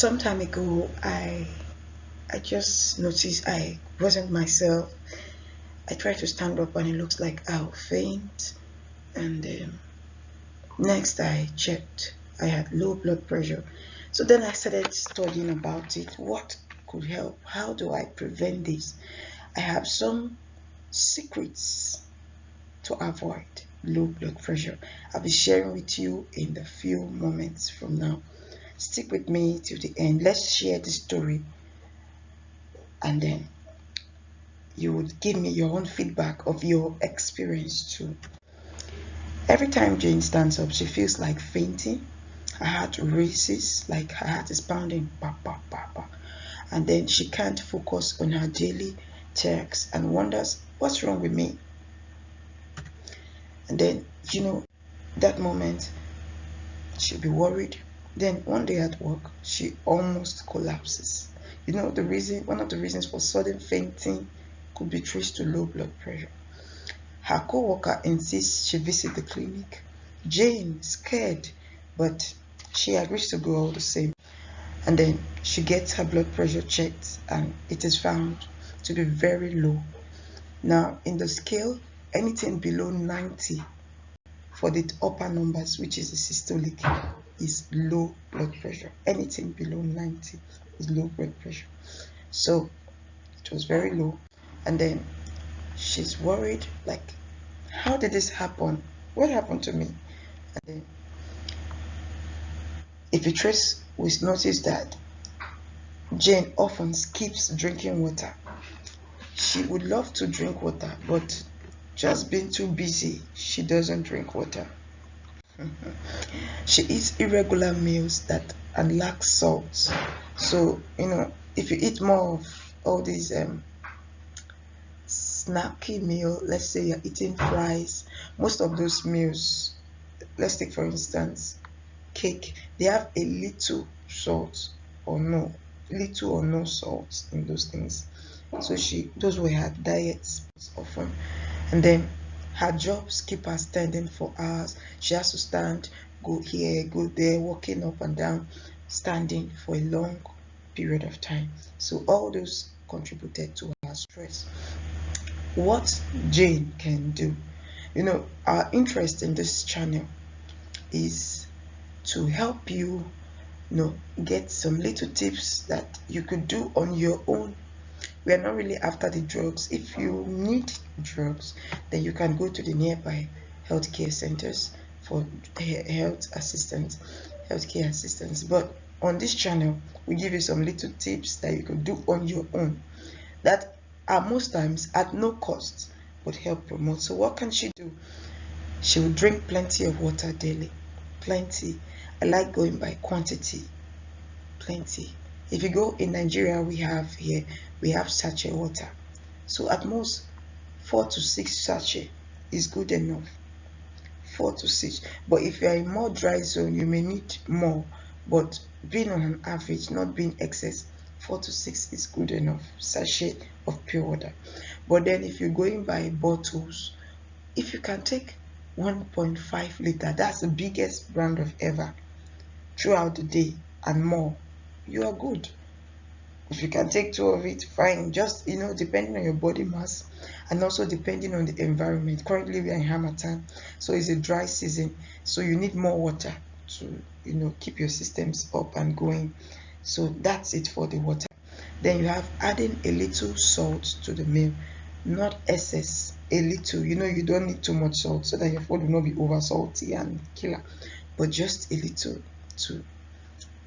some time ago, I just noticed I wasn't myself. I tried to stand up and it looks like I'll faint. And next, I checked. I had low blood pressure. So then I started studying about it. What could help? How do I prevent this? I have some secrets to avoid low blood pressure. I'll be sharing with you in the few moments from now. Stick with me till the end. Let's share the story, and then you would give me your own feedback of your experience too. Every time Jane stands up, she feels like fainting. Her heart races, like her heart is pounding, pa, pa, pa, pa. And then she can't focus on her daily tasks and wonders, what's wrong with me? And then, that moment, she'll be worried. Then one day at work, she almost collapses. One of the reasons for sudden fainting could be traced to low blood pressure. Her co-worker insists she visit the clinic. Jane, scared, but she agrees to go all the same. And then she gets her blood pressure checked and it is found to be very low. Now, in the scale, anything below 90 for the upper numbers, which is the systolic, is low blood pressure. Anything below 90 is low blood pressure. So it was very low. And then she's worried, like, how did this happen? What happened to me? And then if you trace, we notice that Jane often skips drinking water. She would love to drink water, but just being too busy, she doesn't drink water. She eats irregular meals and lacks salt. So, if you eat more of all these snacky meal, let's say you're eating fries, most of those meals, let's take for instance cake, they have a little salt or no salt in those things. So those were her diets often. And then her jobs keep her standing for hours. She has to stand, go here, go there, walking up and down, standing for a long period of time. So all those contributed to her stress. What Jane can do, our interest in this channel is to help you, get some little tips that you could do on your own. We are not really after the drugs. If you need drugs, then you can go to the nearby healthcare centers for healthcare assistance. But on this channel, we give you some little tips that you could do on your own that are most times at no cost but help promote. So what can she do? She will drink plenty of water daily. Plenty. I like going by quantity. Plenty. If you go in Nigeria, we have sachet water. So at most 4 to 6 sachet is good enough. 4 to 6. But if you are in more dry zone, you may need more. But being on an average, not being excess, 4 to 6 is good enough. Sachet of pure water. But then if you're going by bottles, if you can take 1.5 liter, that's the biggest brand of ever, throughout the day and more, you are good. If you can take 2 of it, fine. Just depending on your body mass and also depending on the environment. Currently we are in Harmattan, so it's a dry season, so you need more water to keep your systems up and going. So that's it for the water. Then you have adding a little salt to the meal, not excess, a little. You don't need too much salt so that your food will not be over salty and killer, but just a little to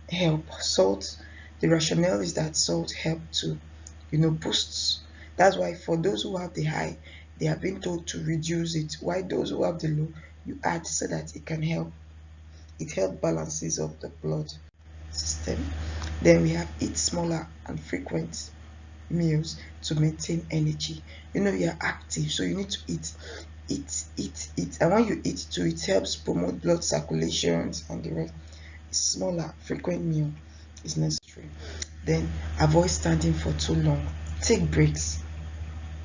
help. Salt, the rationale is that salt help to boosts. That's why for those who have the high, they are being told to reduce it, while those who have the low, you add so that it can help. It helps balances of the blood system. Then we have eat smaller and frequent meals to maintain energy. You're active, so you need to eat, and when you eat too, it helps promote blood circulations and the rest. Smaller frequent meal is necessary. Then avoid standing for too long. Take breaks.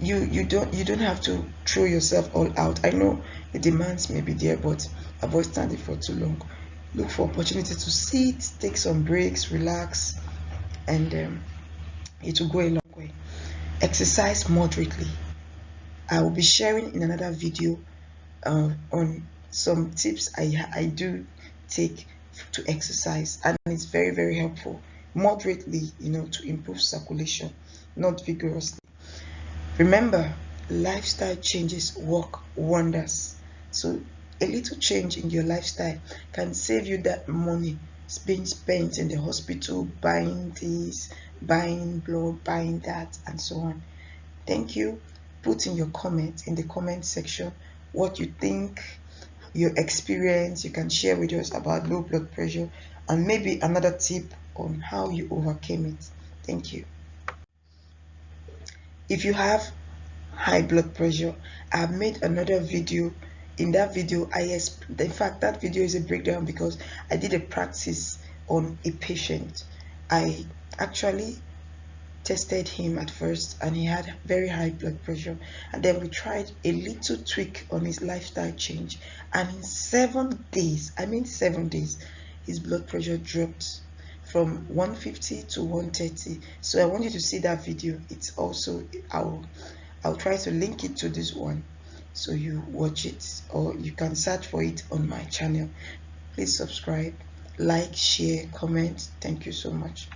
You don't have to throw yourself all out. I know the demands may be there, but avoid standing for too long. look for opportunity to sit, take some breaks, relax, and it will go a long way. Exercise moderately. I will be sharing in another video on some tips I do take to exercise, and it's very helpful. Moderately, to improve circulation, not vigorously. Remember, lifestyle changes work wonders. So a little change in your lifestyle can save you that money being spent in the hospital, buying this, buying blood, buying that, and so on. Thank you. Put in your comment in the comment section what you think, your experience. You can share with us about low blood pressure and maybe another tip on how you overcame it. Thank you. If you have high blood pressure, I've made another video. In that video, in fact, that video is a breakdown because I did a practice on a patient. I actually tested him at first and he had very high blood pressure, and then we tried a little tweak on his lifestyle change, and in 7 days, I mean 7 days, his blood pressure dropped from 150 to 130. So I want you to see that video. It's also, I'll try to link it to this one so you watch it, or you can search for it on my channel. Please subscribe, like, share, comment. Thank you so much.